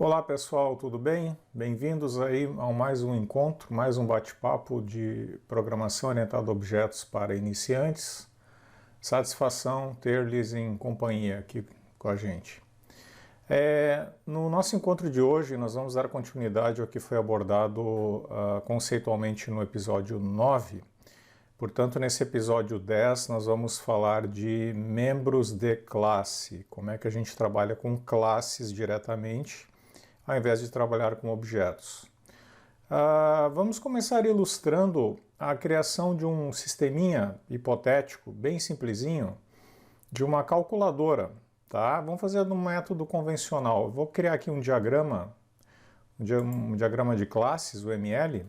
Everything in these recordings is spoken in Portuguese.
Olá pessoal, tudo bem? Bem-vindos aí a mais um encontro, mais um bate-papo de programação orientada a objetos para iniciantes. Satisfação ter-lhes em companhia aqui com a gente. No nosso encontro de hoje nós vamos dar continuidade ao que foi abordado conceitualmente no episódio 9. Portanto, nesse episódio 10 nós vamos falar de membros de classe, como é que a gente trabalha com classes diretamente, ao invés de trabalhar com objetos. Vamos começar ilustrando a criação de um sisteminha hipotético, bem simplesinho, de uma calculadora. Tá? Vamos fazer no método convencional. Eu vou criar aqui um diagrama de classes, o ML.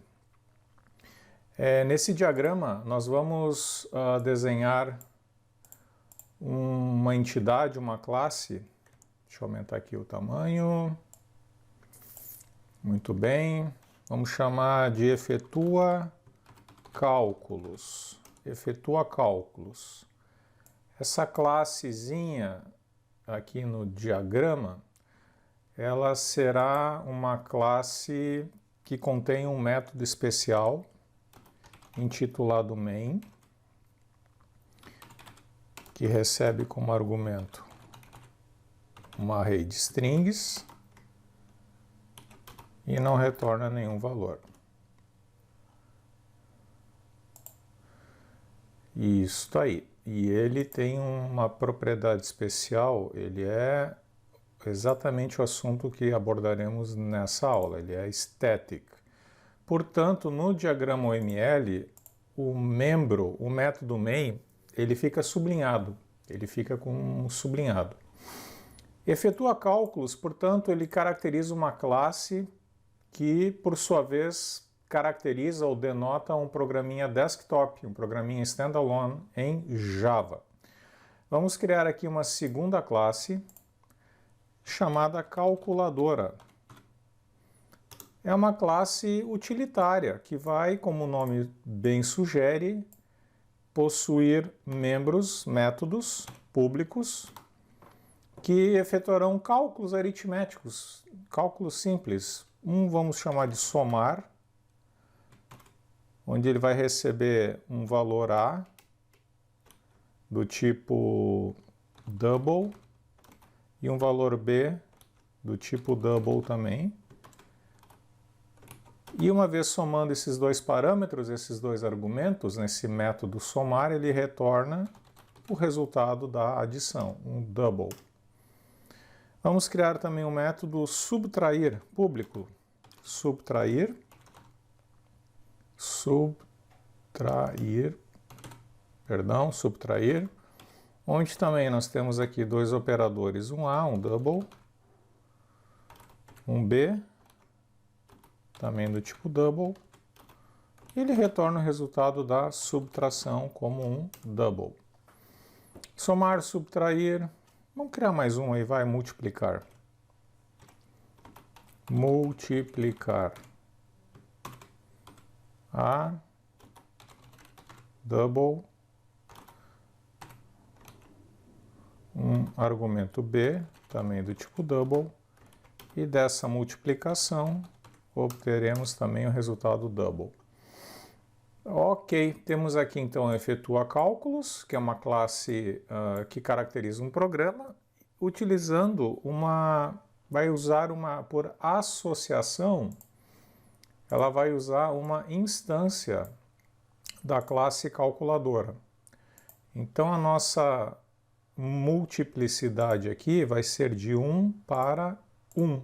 Nesse diagrama nós vamos desenhar uma entidade, uma classe. Deixa eu aumentar aqui o tamanho. Muito bem, vamos chamar de efetua cálculos. Efetua cálculos. Essa classezinha aqui no diagrama, ela será uma classe que contém um método especial intitulado main, que recebe como argumento uma array de strings e não retorna nenhum valor. Isso aí. E ele tem uma propriedade especial, ele é exatamente o assunto que abordaremos nessa aula, ele é static. Portanto, no diagrama OML, o método main, ele fica sublinhado, ele fica com um sublinhado. Efetua cálculos, portanto, ele caracteriza uma classe que, por sua vez, caracteriza ou denota um programinha desktop, um programinha standalone em Java. Vamos criar aqui uma segunda classe chamada calculadora. É uma classe utilitária que vai, como o nome bem sugere, possuir membros, métodos públicos que efetuarão cálculos aritméticos, cálculos simples. Vamos chamar de somar, onde ele vai receber um valor A do tipo double e um valor B do tipo double também. E uma vez somando esses dois parâmetros, esses dois argumentos, nesse método somar, ele retorna o resultado da adição, um double. Vamos criar também um método subtrair público. Subtrair, onde também nós temos aqui dois operadores, um A, um double, um B, também do tipo double, e ele retorna o resultado da subtração como um double. Somar, subtrair, vamos criar mais um aí, vai multiplicar. Multiplicar. A, double, um argumento B, também do tipo double, e dessa multiplicação obteremos também o resultado double. Ok, temos aqui então efetua cálculos, que é uma classe que caracteriza um programa, utilizando vai usar por associação, ela vai usar uma instância da classe calculadora. Então a nossa multiplicidade aqui vai ser de 1 para 1.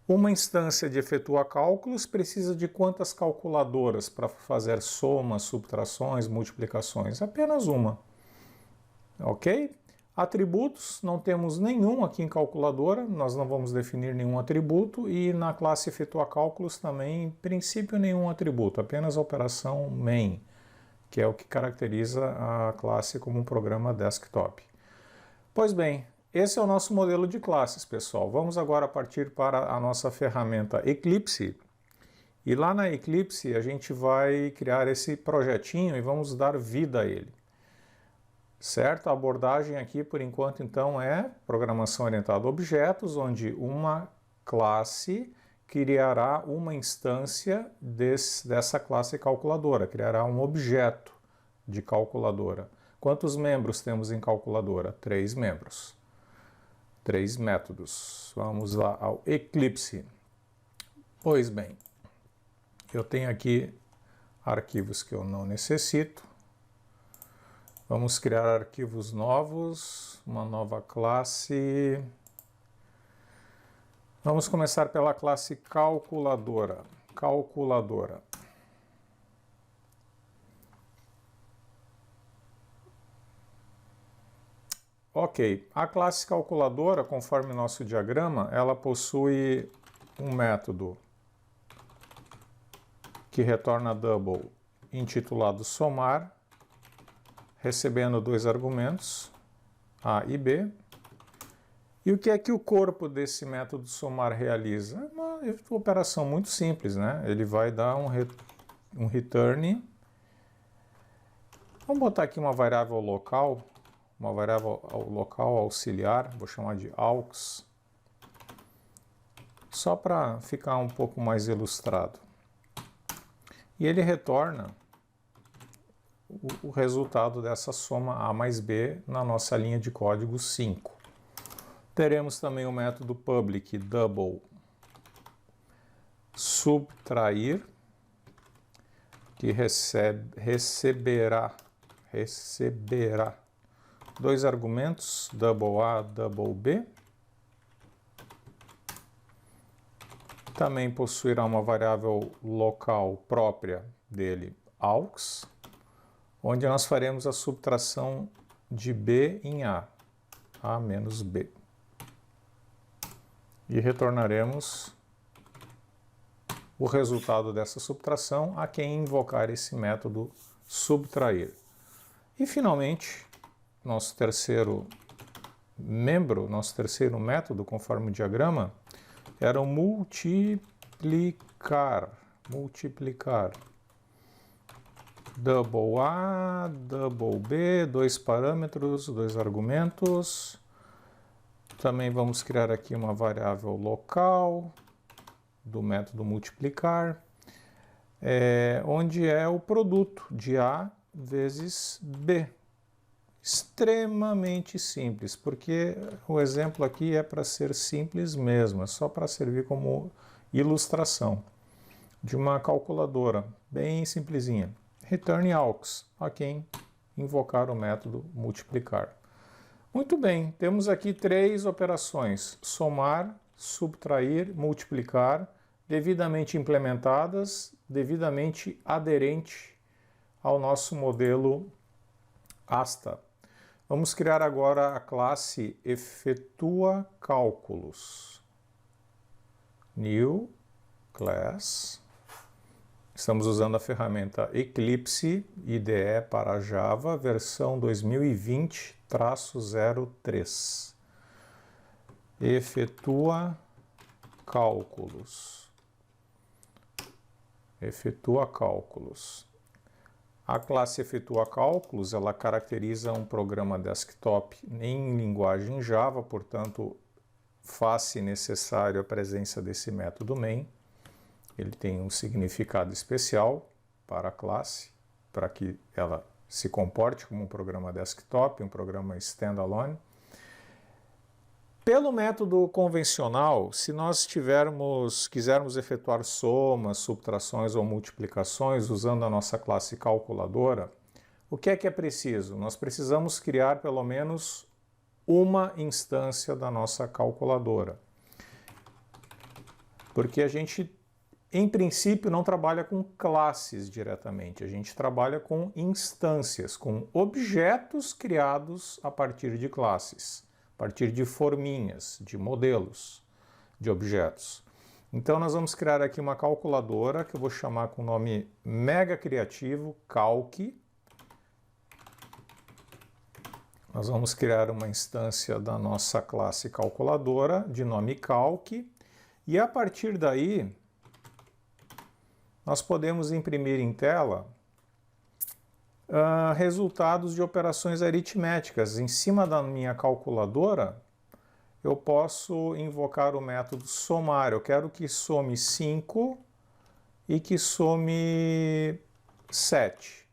Uma instância de efetua cálculos precisa de quantas calculadoras para fazer somas, subtrações, multiplicações? Apenas uma. Ok? Atributos, não temos nenhum aqui em calculadora, nós não vamos definir nenhum atributo, e na classe efetua cálculos também, em princípio, nenhum atributo, apenas a operação main, que é o que caracteriza a classe como um programa desktop. Pois bem, esse é o nosso modelo de classes, pessoal. Vamos agora partir para a nossa ferramenta Eclipse, e lá na Eclipse a gente vai criar esse projetinho e vamos dar vida a ele. Certo? A abordagem aqui, por enquanto, então, é programação orientada a objetos, onde uma classe criará uma instância dessa classe calculadora, criará um objeto de calculadora. Quantos membros temos em calculadora? 3 membros. 3 métodos. Vamos lá ao Eclipse. Pois bem, eu tenho aqui arquivos que eu não necessito. Vamos criar arquivos novos, uma nova classe. Vamos começar pela classe calculadora. Calculadora. Ok, a classe calculadora, conforme nosso diagrama, ela possui um método que retorna double intitulado somar, recebendo 2 argumentos, A e B. E o que é que o corpo desse método somar realiza? É uma operação muito simples, né? Ele vai dar um return. Vamos botar aqui uma variável local auxiliar, vou chamar de aux, só para ficar um pouco mais ilustrado. E ele retorna o resultado dessa soma A mais B na nossa linha de código 5. Teremos também o método public double subtrair, que receberá 2 argumentos, double A, double B. Também possuirá uma variável local própria dele, aux, onde nós faremos a subtração de B em A menos B. E retornaremos o resultado dessa subtração a quem invocar esse método subtrair. E, finalmente, nosso terceiro método, conforme o diagrama, era o multiplicar. Double A, double B, 2 parâmetros, 2 argumentos. Também vamos criar aqui uma variável local do método multiplicar, onde é o produto de A vezes B. Extremamente simples, porque o exemplo aqui é para ser simples mesmo, é só para servir como ilustração de uma calculadora bem simplesinha. Return aux, a quem invocar o método multiplicar. Muito bem, temos aqui 3 operações: somar, subtrair, multiplicar, devidamente implementadas, devidamente aderente ao nosso modelo ASTA. Vamos criar agora a classe efetua cálculos. New class. Estamos usando a ferramenta Eclipse IDE para Java, versão 2020-03. Efetua cálculos. Efetua cálculos. A classe efetua cálculos, ela caracteriza um programa desktop em linguagem Java, portanto, faz-se necessário a presença desse método main. Ele tem um significado especial para a classe, para que ela se comporte como um programa desktop, um programa standalone. Pelo método convencional, se nós quisermos efetuar somas, subtrações ou multiplicações usando a nossa classe calculadora, o que é preciso? Nós precisamos criar pelo menos uma instância da nossa calculadora. Porque a gente, em princípio, não trabalha com classes diretamente, a gente trabalha com instâncias, com objetos criados a partir de classes, a partir de forminhas, de modelos de objetos. Então nós vamos criar aqui uma calculadora que eu vou chamar com o nome mega criativo, calc. Nós vamos criar uma instância da nossa classe calculadora de nome calc e a partir daí nós podemos imprimir em tela resultados de operações aritméticas. Em cima da minha calculadora, eu posso invocar o método somar. Eu quero que some 5 e que some 7.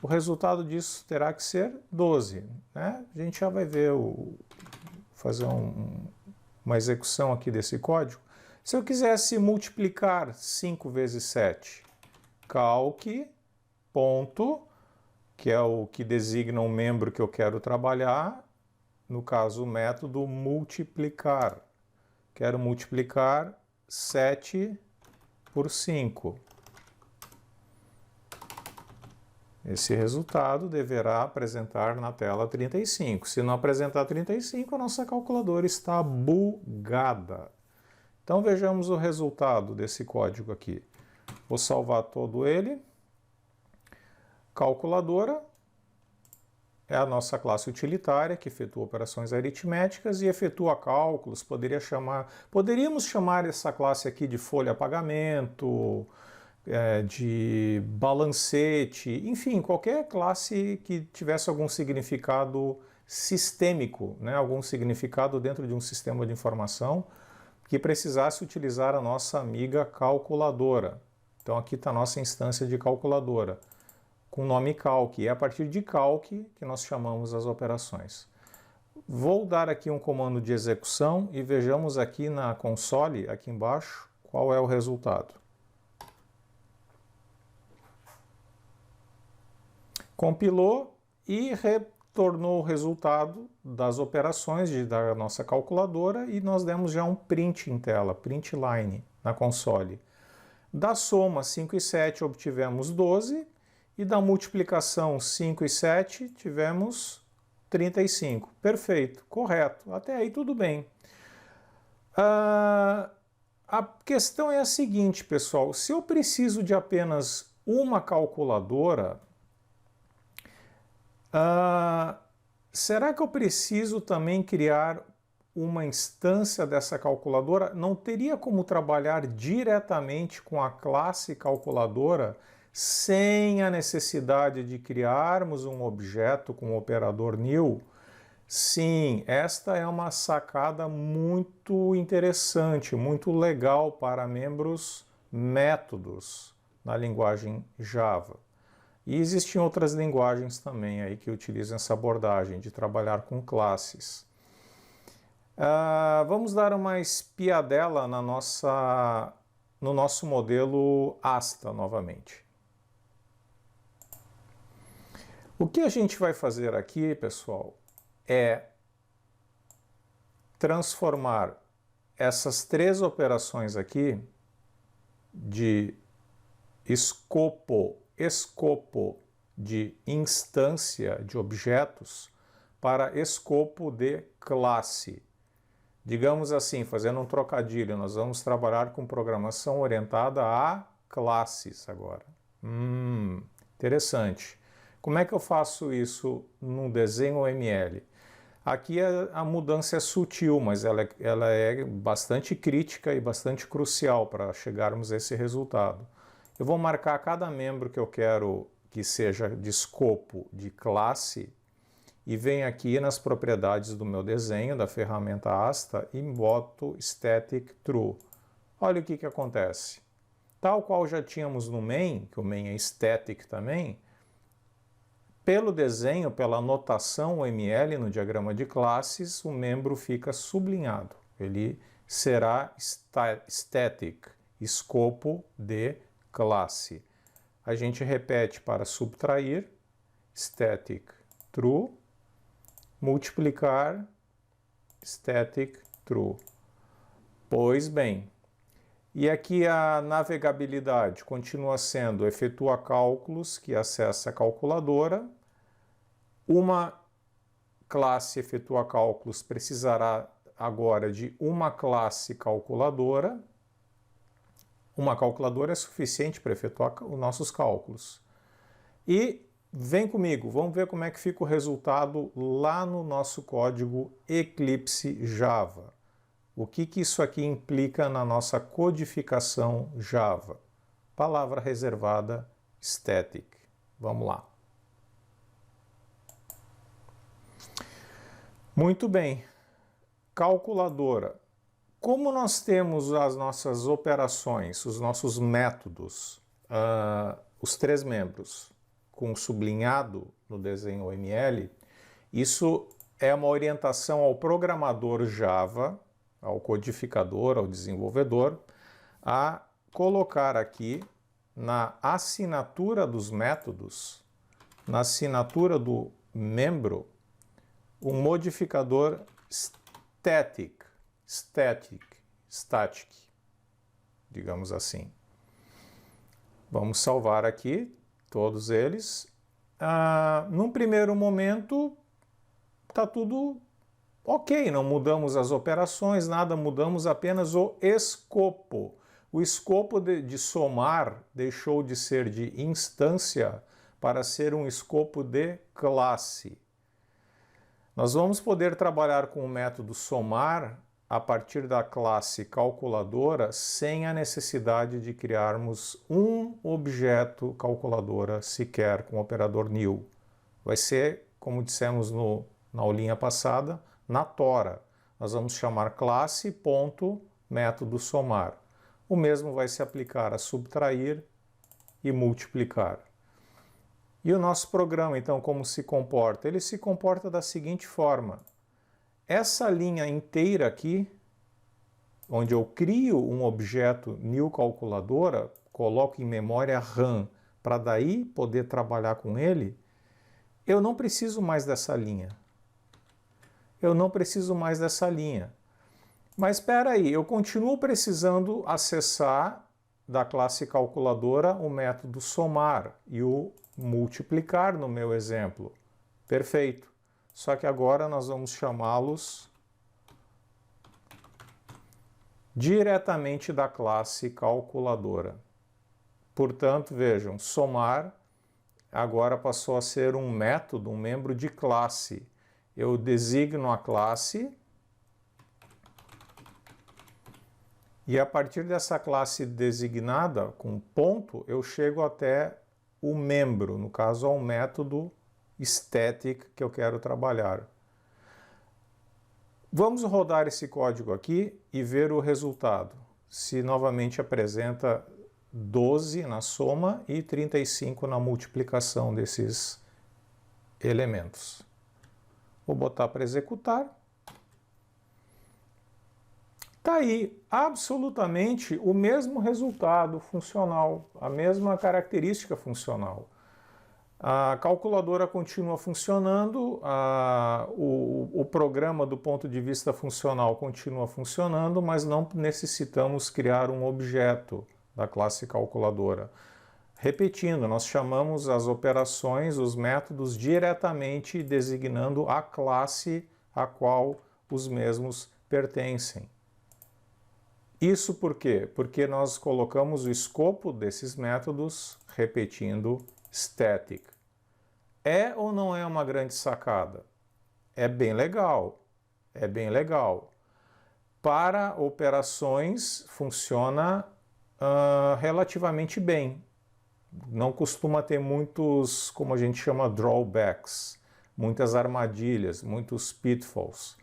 O resultado disso terá que ser 12. Né? A gente já vai ver, fazer uma execução aqui desse código. Se eu quisesse multiplicar 5 vezes 7, calc, ponto, que é o que designa o membro que eu quero trabalhar, no caso o método multiplicar. Quero multiplicar 7 por 5. Esse resultado deverá apresentar na tela 35. Se não apresentar 35, a nossa calculadora está bugada. Então vejamos o resultado desse código aqui. Vou salvar todo ele. Calculadora é a nossa classe utilitária que efetua operações aritméticas e efetua cálculos. Poderíamos chamar essa classe aqui de folha pagamento, de balancete, enfim, qualquer classe que tivesse algum significado sistêmico, né? Algum significado dentro de um sistema de informação que precisasse utilizar a nossa amiga calculadora. Então aqui está a nossa instância de calculadora, com o nome calc, e é a partir de calc que nós chamamos as operações. Vou dar aqui um comando de execução e vejamos aqui na console, aqui embaixo, qual é o resultado. Compilou e retornou o resultado das operações da nossa calculadora e nós demos já um print em tela, print line na console. Da soma 5 e 7 obtivemos 12 e da multiplicação 5 e 7 tivemos 35. Perfeito, correto, até aí tudo bem. A questão é a seguinte, pessoal, se eu preciso de apenas uma calculadora, será que eu preciso também criar uma instância dessa calculadora? Não teria como trabalhar diretamente com a classe calculadora sem a necessidade de criarmos um objeto com o operador new? Sim, esta é uma sacada muito interessante, muito legal para membros métodos na linguagem Java. E existem outras linguagens também aí que utilizam essa abordagem de trabalhar com classes. Vamos dar uma espiadela no nosso modelo Asta novamente. O que a gente vai fazer aqui, pessoal, é transformar essas três operações aqui de escopo de instância de objetos para escopo de classe. Digamos assim, fazendo um trocadilho, nós vamos trabalhar com programação orientada a classes agora. Interessante. Como é que eu faço isso no desenho ML? Aqui a mudança é sutil, mas ela é bastante crítica e bastante crucial para chegarmos a esse resultado. Eu vou marcar cada membro que eu quero que seja de escopo de classe e venho aqui nas propriedades do meu desenho, da ferramenta Asta, e boto static true. Olha o que acontece. Tal qual já tínhamos no main, que o main é static também, pelo desenho, pela notação ML no diagrama de classes, o membro fica sublinhado. Ele será static, escopo de classe. A gente repete para subtrair, static true, multiplicar, static true. Pois bem, e aqui a navegabilidade continua sendo efetua cálculos que acessa a calculadora. Uma classe efetua cálculos precisará agora de uma classe calculadora. Uma calculadora é suficiente para efetuar os nossos cálculos. E vem comigo, vamos ver como é que fica o resultado lá no nosso código Eclipse Java. O que isso aqui implica na nossa codificação Java? Palavra reservada static. Vamos lá. Muito bem. calculadora. Como nós temos as nossas operações, os nossos métodos, os três membros, com sublinhado no desenho OML, isso é uma orientação ao programador Java, ao codificador, ao desenvolvedor, a colocar aqui na assinatura dos métodos, na assinatura do membro, um modificador static, digamos assim. Vamos salvar aqui todos eles. Num primeiro momento, está tudo ok, não mudamos as operações, nada, mudamos apenas o escopo. O escopo de somar deixou de ser de instância para ser um escopo de classe. Nós vamos poder trabalhar com o método somar a partir da classe calculadora sem a necessidade de criarmos um objeto calculadora sequer com o operador new. Vai ser, como dissemos na aulinha passada, na tora. Nós vamos chamar classe ponto método somar. O mesmo vai se aplicar a subtrair e multiplicar. E o nosso programa, então, como se comporta? Ele se comporta da seguinte forma. Essa linha inteira aqui, onde eu crio um objeto new calculadora, coloco em memória RAM, para daí poder trabalhar com ele, eu não preciso mais dessa linha. Eu não preciso mais dessa linha. Mas espera aí, eu continuo precisando acessar da classe calculadora o método somar e o multiplicar no meu exemplo. Perfeito. Só que agora nós vamos chamá-los diretamente da classe calculadora. Portanto, vejam, somar agora passou a ser um método, um membro de classe. Eu designo a classe e a partir dessa classe designada com ponto, eu chego até o membro, no caso ao método static que eu quero trabalhar. Vamos rodar esse código aqui e ver o resultado. Se novamente apresenta 12 na soma e 35 na multiplicação desses elementos. Vou botar para executar. Está aí absolutamente o mesmo resultado funcional, a mesma característica funcional. A calculadora continua funcionando, o programa do ponto de vista funcional continua funcionando, mas não necessitamos criar um objeto da classe calculadora. Repetindo, nós chamamos as operações, os métodos diretamente designando a classe a qual os mesmos pertencem. Isso por quê? Porque nós colocamos o escopo desses métodos repetindo static. É ou não é uma grande sacada? É bem legal, é bem legal. Para operações funciona relativamente bem. Não costuma ter muitos, como a gente chama, drawbacks, muitas armadilhas, muitos pitfalls.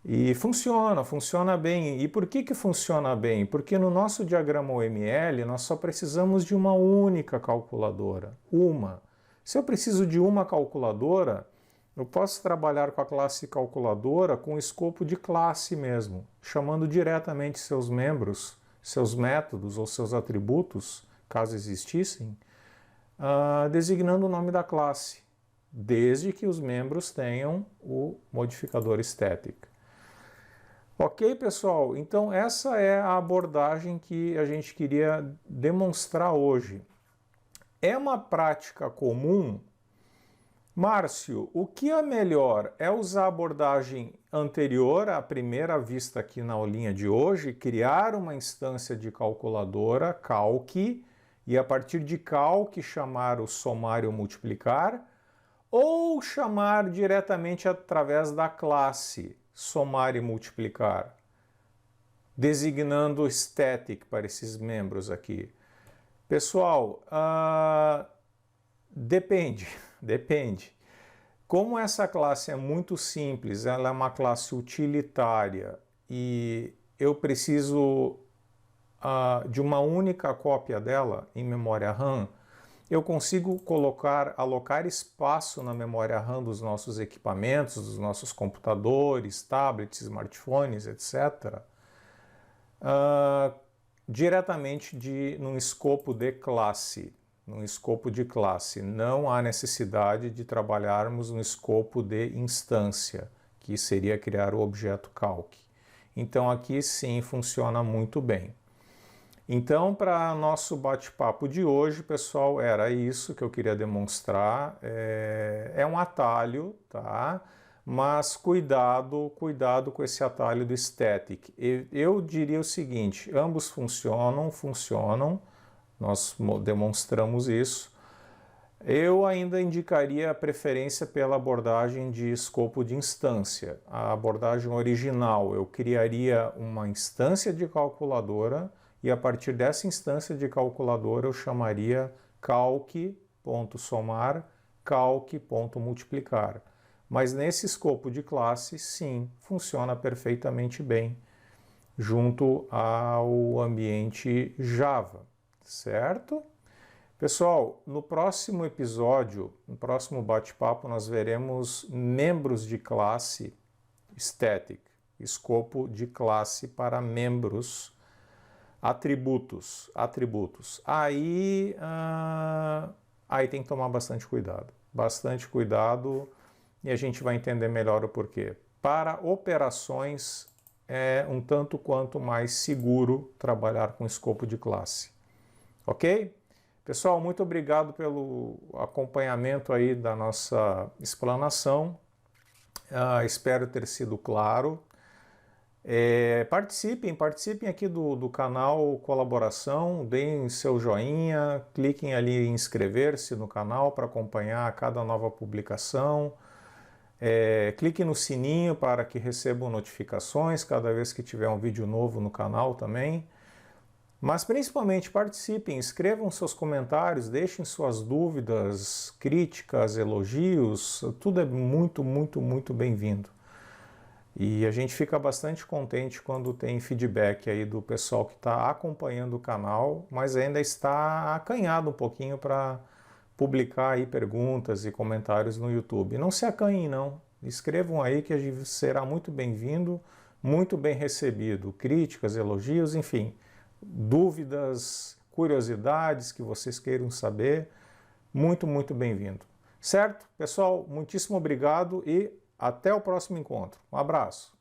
E funciona bem. E por que funciona bem? Porque no nosso diagrama OML nós só precisamos de uma única calculadora, uma. Se eu preciso de uma calculadora, eu posso trabalhar com a classe calculadora com o escopo de classe mesmo, chamando diretamente seus membros, seus métodos ou seus atributos, caso existissem, designando o nome da classe, desde que os membros tenham o modificador static. Ok, pessoal? Então essa é a abordagem que a gente queria demonstrar hoje. É uma prática comum? Márcio, o que é melhor? É usar a abordagem anterior à primeira vista aqui na aulinha de hoje, criar uma instância de calculadora, calc, e a partir de calc chamar o somar e o multiplicar, ou chamar diretamente através da classe somar e multiplicar, designando static para esses membros aqui. Pessoal, depende. Como essa classe é muito simples, ela é uma classe utilitária e eu preciso de uma única cópia dela em memória RAM, eu consigo alocar espaço na memória RAM dos nossos equipamentos, dos nossos computadores, tablets, smartphones, etc., diretamente num escopo de classe. Num escopo de classe. Não há necessidade de trabalharmos no escopo de instância, que seria criar o objeto calc. Então aqui sim funciona muito bem. Então, para nosso bate-papo de hoje, pessoal, era isso que eu queria demonstrar. É um atalho, tá? Mas cuidado com esse atalho do static. Eu diria o seguinte, ambos funcionam, nós demonstramos isso. Eu ainda indicaria a preferência pela abordagem de escopo de instância. A abordagem original, eu criaria uma instância de calculadora e a partir dessa instância de calculadora eu chamaria calc.somar, calc.multiplicar. Mas nesse escopo de classe, sim, funciona perfeitamente bem junto ao ambiente Java, certo? Pessoal, no próximo episódio, no próximo bate-papo, nós veremos membros de classe static, escopo de classe para membros, atributos. Aí tem que tomar bastante cuidado e a gente vai entender melhor o porquê. Para operações é um tanto quanto mais seguro trabalhar com escopo de classe. Ok? Pessoal, muito obrigado pelo acompanhamento aí da nossa explanação. Espero ter sido claro. Participem aqui do canal Colaboração, deem seu joinha, cliquem ali em inscrever-se no canal para acompanhar cada nova publicação. Clique no sininho para que recebam notificações cada vez que tiver um vídeo novo no canal também. Mas principalmente participem, escrevam seus comentários, deixem suas dúvidas, críticas, elogios, tudo é muito bem-vindo. E a gente fica bastante contente quando tem feedback aí do pessoal que está acompanhando o canal, mas ainda está acanhado um pouquinho para publicar aí perguntas e comentários no YouTube. Não se acanhem não, escrevam aí que a gente será muito bem-vindo, muito bem recebido, críticas, elogios, enfim, dúvidas, curiosidades que vocês queiram saber, muito bem-vindo. Certo? Pessoal, muitíssimo obrigado e até o próximo encontro. Um abraço.